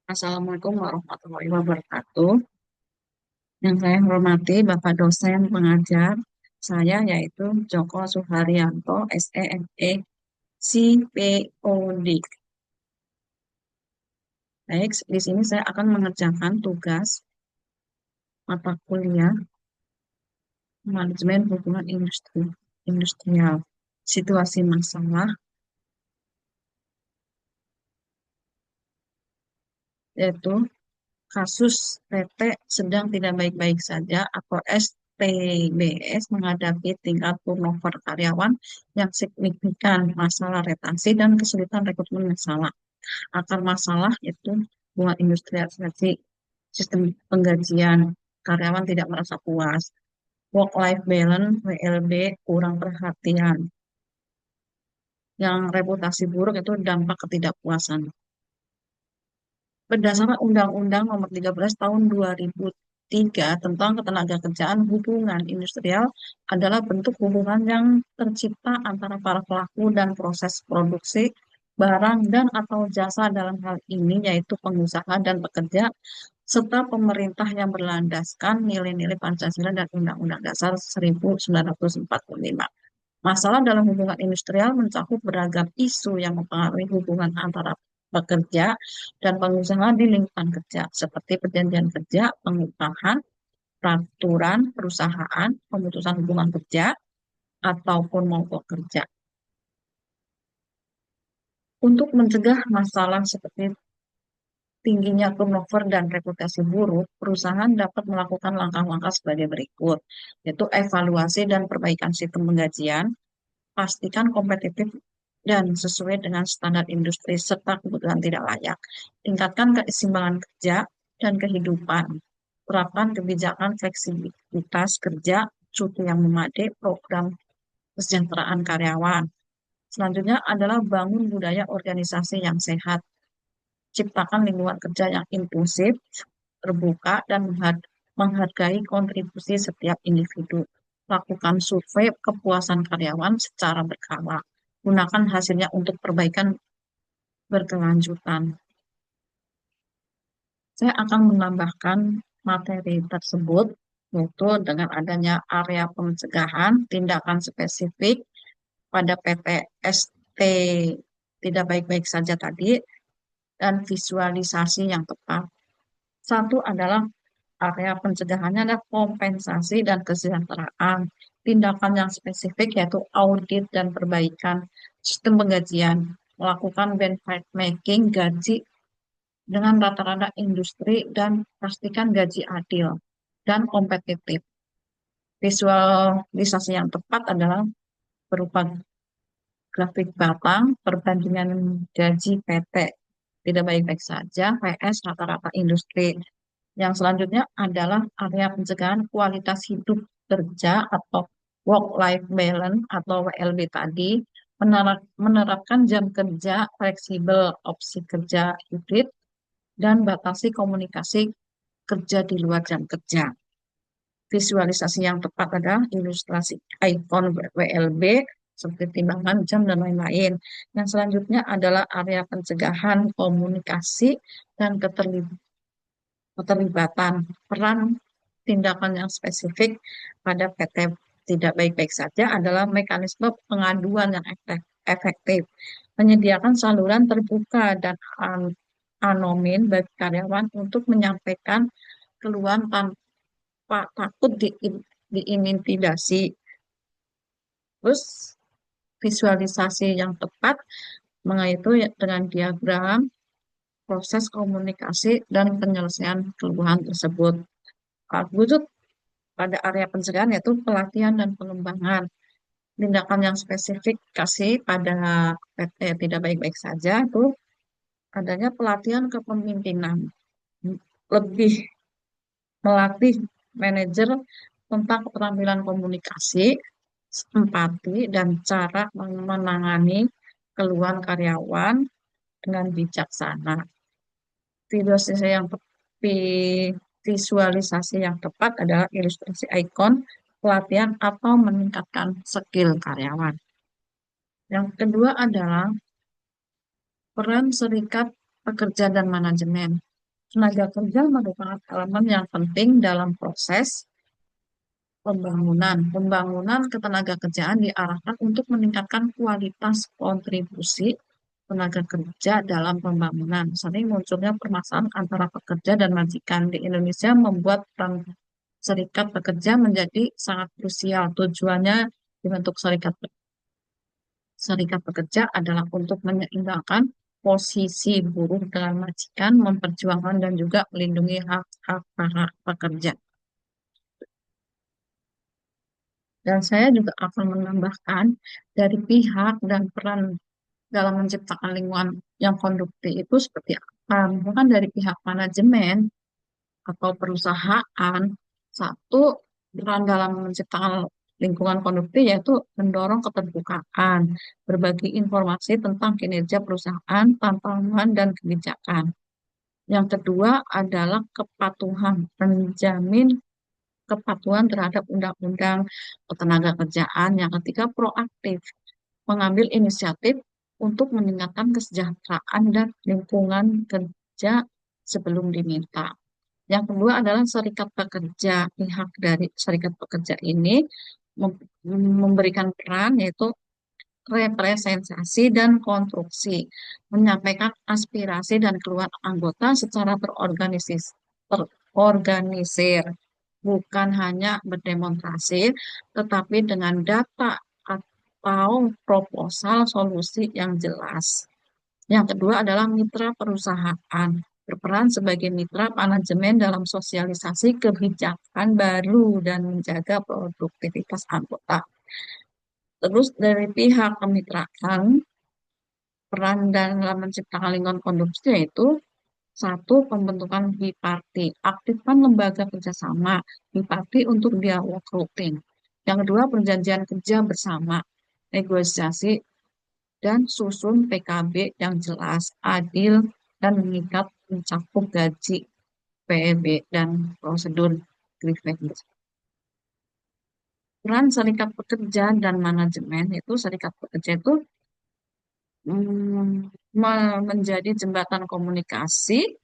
Assalamualaikum warahmatullahi wabarakatuh. Yang saya hormati Bapak dosen pengajar saya yaitu Joko Suharyanto, SEME, CPOD. Baik, di sini saya akan mengerjakan tugas mata kuliah manajemen hubungan industrial. Situasi masalah yaitu kasus PT sedang tidak baik-baik saja atau STBS menghadapi tingkat turnover karyawan yang signifikan, masalah retensi dan kesulitan rekrutmen masalah. Akar masalah itu hubungan industrialisasi sistem penggajian, karyawan tidak merasa puas, work-life balance, WLB, kurang perhatian. Yang reputasi buruk itu dampak ketidakpuasan. Berdasarkan Undang-Undang Nomor 13 Tahun 2003 tentang Ketenagakerjaan, hubungan industrial adalah bentuk hubungan yang tercipta antara para pelaku dan proses produksi barang dan atau jasa dalam hal ini yaitu pengusaha dan pekerja serta pemerintah yang berlandaskan nilai-nilai Pancasila dan Undang-Undang Dasar 1945. Masalah dalam hubungan industrial mencakup beragam isu yang mempengaruhi hubungan antara pekerja dan pengusaha di lingkungan kerja, seperti perjanjian kerja, pengupahan, peraturan perusahaan, pemutusan hubungan kerja, ataupun mogok kerja. Untuk mencegah masalah seperti tingginya turnover dan reputasi buruk, perusahaan dapat melakukan langkah-langkah sebagai berikut, yaitu evaluasi dan perbaikan sistem penggajian, pastikan kompetitif dan sesuai dengan standar industri serta kebutuhan tidak layak. Tingkatkan keseimbangan kerja dan kehidupan. Terapkan kebijakan fleksibilitas kerja, cuti yang memadai, program kesejahteraan karyawan. Selanjutnya adalah bangun budaya organisasi yang sehat. Ciptakan lingkungan kerja yang inklusif, terbuka, dan menghargai kontribusi setiap individu. Lakukan survei kepuasan karyawan secara berkala. Gunakan hasilnya untuk perbaikan berkelanjutan. Saya akan menambahkan materi tersebut, yaitu dengan adanya area pencegahan, tindakan spesifik pada PTST tidak baik-baik saja tadi, dan visualisasi yang tepat. Satu adalah area pencegahannya adalah kompensasi dan kesejahteraan. Tindakan yang spesifik yaitu audit dan perbaikan sistem penggajian, melakukan benchmarking gaji dengan rata-rata industri dan pastikan gaji adil dan kompetitif. Visualisasi yang tepat adalah berupa grafik batang perbandingan gaji PT tidak baik-baik saja vs rata-rata industri. Yang selanjutnya adalah area pencegahan kualitas hidup kerja atau work-life balance atau WLB tadi, menerapkan jam kerja fleksibel, opsi kerja hibrid, dan batasi komunikasi kerja di luar jam kerja. Visualisasi yang tepat adalah ilustrasi ikon WLB seperti timbangan jam dan lain-lain. Yang selanjutnya adalah area pencegahan komunikasi dan keterlibatan peran tindakan yang spesifik pada PT tidak baik-baik saja adalah mekanisme pengaduan yang efektif, menyediakan saluran terbuka dan anonim bagi karyawan untuk menyampaikan keluhan tanpa takut diintimidasi. Terus visualisasi yang tepat mengaitu dengan diagram proses komunikasi dan penyelesaian keluhan tersebut. Wujud pada area pencegahan yaitu pelatihan dan pengembangan. Tindakan yang spesifik kasih pada PT tidak baik-baik saja itu adanya pelatihan kepemimpinan, lebih melatih manajer tentang keterampilan komunikasi, empati, dan cara menangani keluhan karyawan dengan bijaksana. Visualisasi yang visualisasi yang tepat adalah ilustrasi ikon, pelatihan, atau meningkatkan skill karyawan. Yang kedua adalah peran serikat pekerja dan manajemen. Tenaga kerja merupakan elemen yang penting dalam proses pembangunan. Pembangunan ketenaga kerjaan diarahkan untuk meningkatkan kualitas kontribusi tenaga kerja dalam pembangunan. Sering munculnya permasalahan antara pekerja dan majikan di Indonesia membuat peran serikat pekerja menjadi sangat krusial. Tujuannya dibentuk serikat pekerja adalah untuk menyeimbangkan posisi buruh dengan majikan, memperjuangkan dan juga melindungi hak-hak para pekerja. Dan saya juga akan menambahkan dari pihak dan peran dalam menciptakan lingkungan yang konduktif itu seperti apa. Misalkan dari pihak manajemen atau perusahaan, satu peran dalam menciptakan lingkungan konduktif yaitu mendorong keterbukaan, berbagi informasi tentang kinerja perusahaan, tantangan, dan kebijakan. Yang kedua adalah kepatuhan, menjamin kepatuhan terhadap undang-undang ketenaga kerjaan. Yang ketiga, proaktif, mengambil inisiatif untuk meningkatkan kesejahteraan dan lingkungan kerja sebelum diminta. Yang kedua adalah serikat pekerja. Pihak dari serikat pekerja ini memberikan peran yaitu representasi dan konstruksi, menyampaikan aspirasi dan keluhan anggota secara terorganisir, bukan hanya berdemonstrasi, tetapi dengan data atau proposal solusi yang jelas. Yang kedua adalah mitra perusahaan, berperan sebagai mitra manajemen dalam sosialisasi kebijakan baru dan menjaga produktivitas anggota. Terus dari pihak kemitraan, peran dalam menciptakan lingkungan kondusif yaitu satu, pembentukan biparti, aktifkan lembaga kerjasama biparti untuk dialog rutin. Yang kedua, perjanjian kerja bersama, negosiasi dan susun PKB yang jelas, adil, dan mengikat mencakup gaji, PEB, dan prosedur grievance. Peran serikat pekerja dan manajemen itu serikat pekerja itu menjadi jembatan komunikasi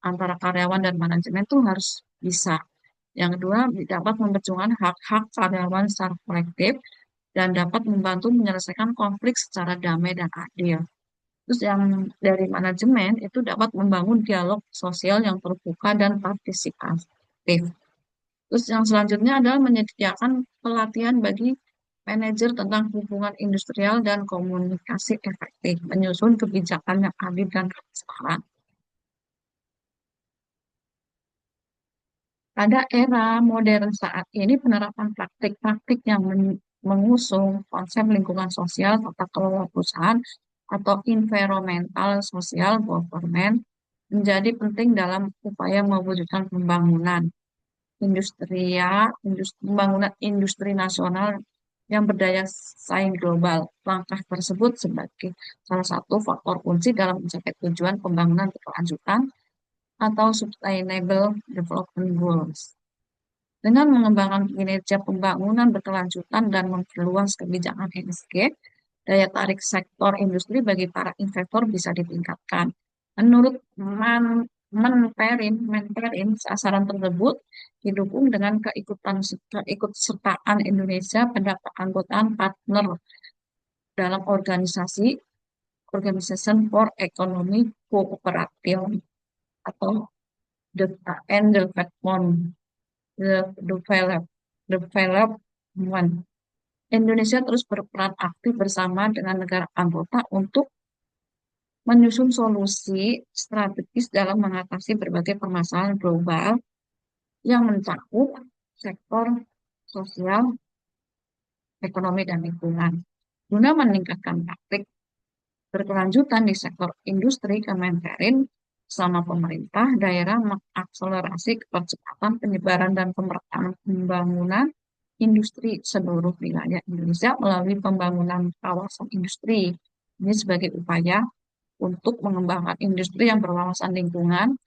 antara karyawan dan manajemen itu harus bisa. Yang kedua, dapat memperjuangkan hak-hak karyawan secara kolektif dan dapat membantu menyelesaikan konflik secara damai dan adil. Terus yang dari manajemen itu dapat membangun dialog sosial yang terbuka dan partisipatif. Terus yang selanjutnya adalah menyediakan pelatihan bagi manajer tentang hubungan industrial dan komunikasi efektif, menyusun kebijakan yang adil dan transparan. Pada era modern saat ini, penerapan praktik-praktik yang mengusung konsep lingkungan sosial tata kelola perusahaan atau environmental social government menjadi penting dalam upaya mewujudkan pembangunan pembangunan industri nasional yang berdaya saing global. Langkah tersebut sebagai salah satu faktor kunci dalam mencapai tujuan pembangunan berkelanjutan atau Sustainable Development Goals. Dengan mengembangkan kinerja pembangunan berkelanjutan dan memperluas kebijakan ESG, daya tarik sektor industri bagi para investor bisa ditingkatkan. Menurut Menperin, sasaran tersebut didukung dengan keikutsertaan Indonesia pada keanggotaan partner dalam Organization for Economic Cooperation atau the and development. Indonesia terus berperan aktif bersama dengan negara anggota untuk menyusun solusi strategis dalam mengatasi berbagai permasalahan global yang mencakup sektor sosial, ekonomi, dan lingkungan. Guna meningkatkan praktik berkelanjutan di sektor industri, Kemenperin sama pemerintah daerah mengakselerasi kepercepatan penyebaran dan pemerataan pembangunan industri seluruh wilayah Indonesia melalui pembangunan kawasan industri. Ini sebagai upaya untuk mengembangkan industri yang berwawasan lingkungan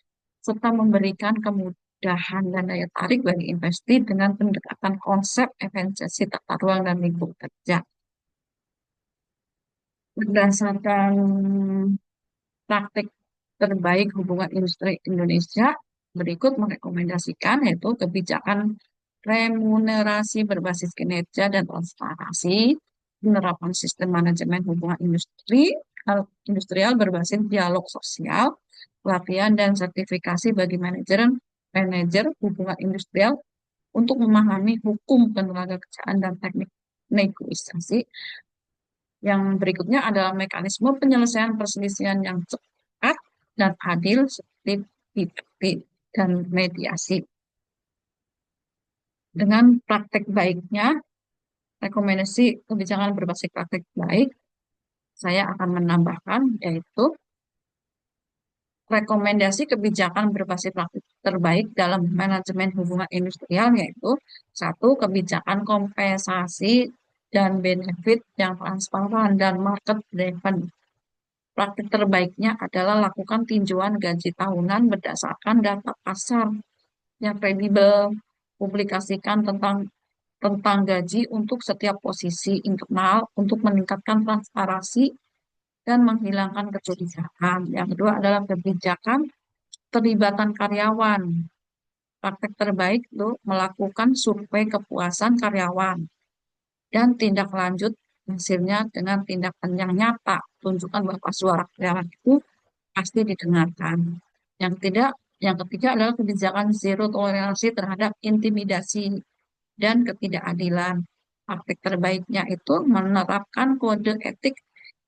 serta memberikan kemudahan dan daya tarik bagi investasi dengan pendekatan konsep efisiensi tata ruang dan lingkungan kerja. Berdasarkan praktik terbaik hubungan industri Indonesia berikut merekomendasikan yaitu kebijakan remunerasi berbasis kinerja dan transparansi, penerapan sistem manajemen hubungan industrial berbasis dialog sosial, pelatihan dan sertifikasi bagi manajer hubungan industrial untuk memahami hukum ketenaga kerjaan dan teknik negosiasi. Yang berikutnya adalah mekanisme penyelesaian perselisihan yang cepat dan adil seperti PPT dan mediasi. Dengan praktek baiknya, rekomendasi kebijakan berbasis praktek baik, saya akan menambahkan yaitu rekomendasi kebijakan berbasis praktik terbaik dalam manajemen hubungan industrial yaitu satu, kebijakan kompensasi dan benefit yang transparan dan market driven. Praktik terbaiknya adalah lakukan tinjauan gaji tahunan berdasarkan data pasar yang kredibel, publikasikan tentang gaji untuk setiap posisi internal untuk meningkatkan transparansi dan menghilangkan kecurigaan. Yang kedua adalah kebijakan terlibatan karyawan. Praktek terbaik itu melakukan survei kepuasan karyawan dan tindak lanjut hasilnya dengan tindakan yang nyata. Tunjukkan bahwa suara karyawan itu pasti didengarkan. Yang tidak, yang ketiga adalah kebijakan zero toleransi terhadap intimidasi dan ketidakadilan. Praktik terbaiknya itu menerapkan kode etik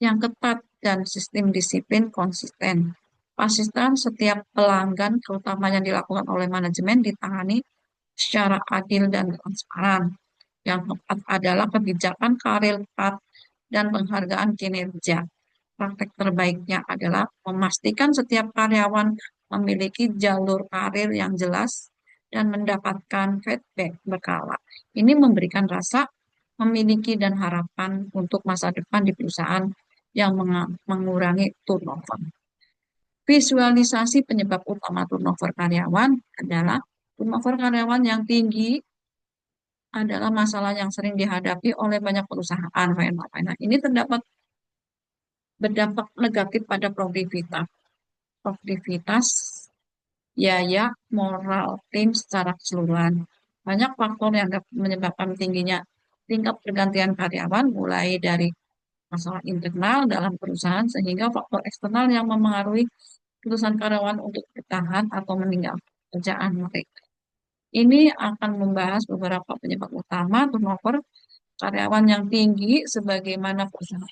yang ketat dan sistem disiplin konsisten. Pastikan setiap pelanggan, terutama yang dilakukan oleh manajemen, ditangani secara adil dan transparan. Yang keempat adalah kebijakan karir path dan penghargaan kinerja. Praktek terbaiknya adalah memastikan setiap karyawan memiliki jalur karir yang jelas dan mendapatkan feedback berkala. Ini memberikan rasa memiliki dan harapan untuk masa depan di perusahaan yang mengurangi turnover. Visualisasi penyebab utama turnover karyawan adalah turnover karyawan yang tinggi adalah masalah yang sering dihadapi oleh banyak perusahaan. Nah, ini berdampak negatif pada produktivitas, biaya, moral tim secara keseluruhan. Banyak faktor yang dapat menyebabkan tingginya tingkat pergantian karyawan, mulai dari masalah internal dalam perusahaan sehingga faktor eksternal yang memengaruhi keputusan karyawan untuk bertahan atau meninggalkan pekerjaan mereka. Ini akan membahas beberapa penyebab utama turnover karyawan yang tinggi sebagaimana perusahaan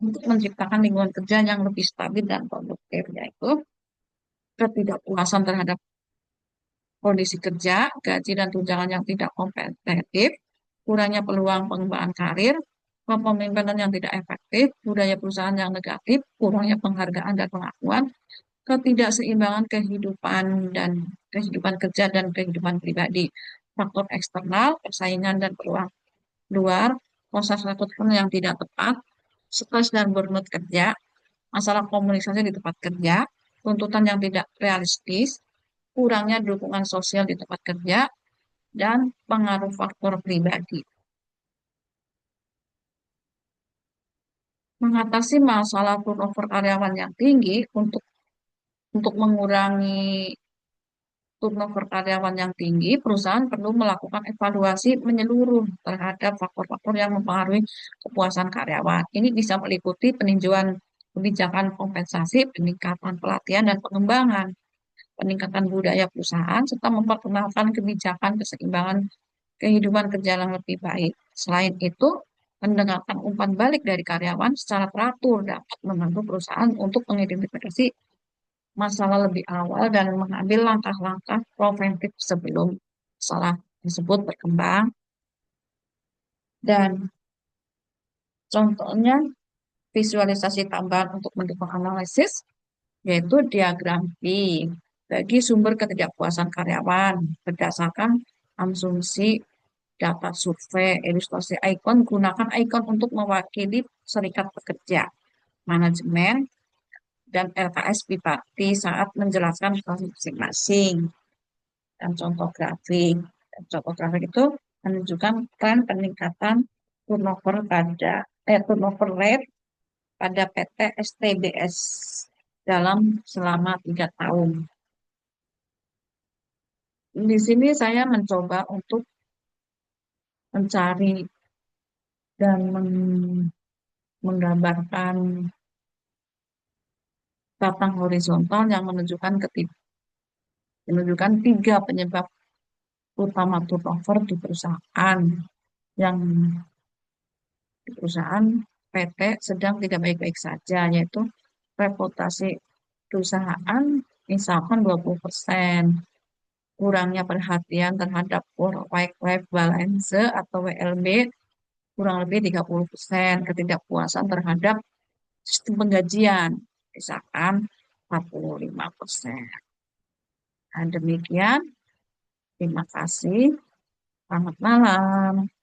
untuk menciptakan lingkungan kerja yang lebih stabil dan produktif, yaitu ketidakpuasan terhadap kondisi kerja, gaji dan tunjangan yang tidak kompetitif, kurangnya peluang pengembangan karir, kepemimpinan yang tidak efektif, budaya perusahaan yang negatif, kurangnya penghargaan dan pengakuan, ketidakseimbangan kehidupan kerja dan kehidupan pribadi, faktor eksternal, persaingan dan peluang luar, proses rekrutmen yang tidak tepat, stres dan burnout kerja, masalah komunikasi di tempat kerja, tuntutan yang tidak realistis, kurangnya dukungan sosial di tempat kerja, dan pengaruh faktor pribadi. Mengatasi masalah turnover karyawan yang tinggi untuk mengurangi turnover karyawan yang tinggi, perusahaan perlu melakukan evaluasi menyeluruh terhadap faktor-faktor yang mempengaruhi kepuasan karyawan. Ini bisa meliputi peninjauan kebijakan kompensasi, peningkatan pelatihan dan pengembangan, peningkatan budaya perusahaan, serta memperkenalkan kebijakan keseimbangan kehidupan kerja yang lebih baik. Selain itu, mendengarkan umpan balik dari karyawan secara teratur dapat membantu perusahaan untuk mengidentifikasi masalah lebih awal dan mengambil langkah-langkah preventif sebelum masalah tersebut berkembang. Dan contohnya visualisasi tambahan untuk mendukung analisis, yaitu diagram P bagi sumber ketidakpuasan karyawan berdasarkan asumsi data survei, ilustrasi ikon, gunakan ikon untuk mewakili serikat pekerja, manajemen, dan LKS Bupati saat menjelaskan kasus masing-masing. Dan contoh grafik. Dan contoh grafik itu menunjukkan tren peningkatan turnover turnover rate pada PT STBS dalam selama 3 tahun. Di sini saya mencoba untuk mencari dan menggambarkan batang horizontal yang menunjukkan tiga penyebab utama turnover di perusahaan yang di perusahaan PT sedang tidak baik-baik saja, yaitu reputasi perusahaan misalkan 20%, kurangnya perhatian terhadap work-life balance atau WLB kurang lebih 30%, ketidakpuasan terhadap sistem penggajian misalkan 45%. Nah, demikian, terima kasih. Selamat malam.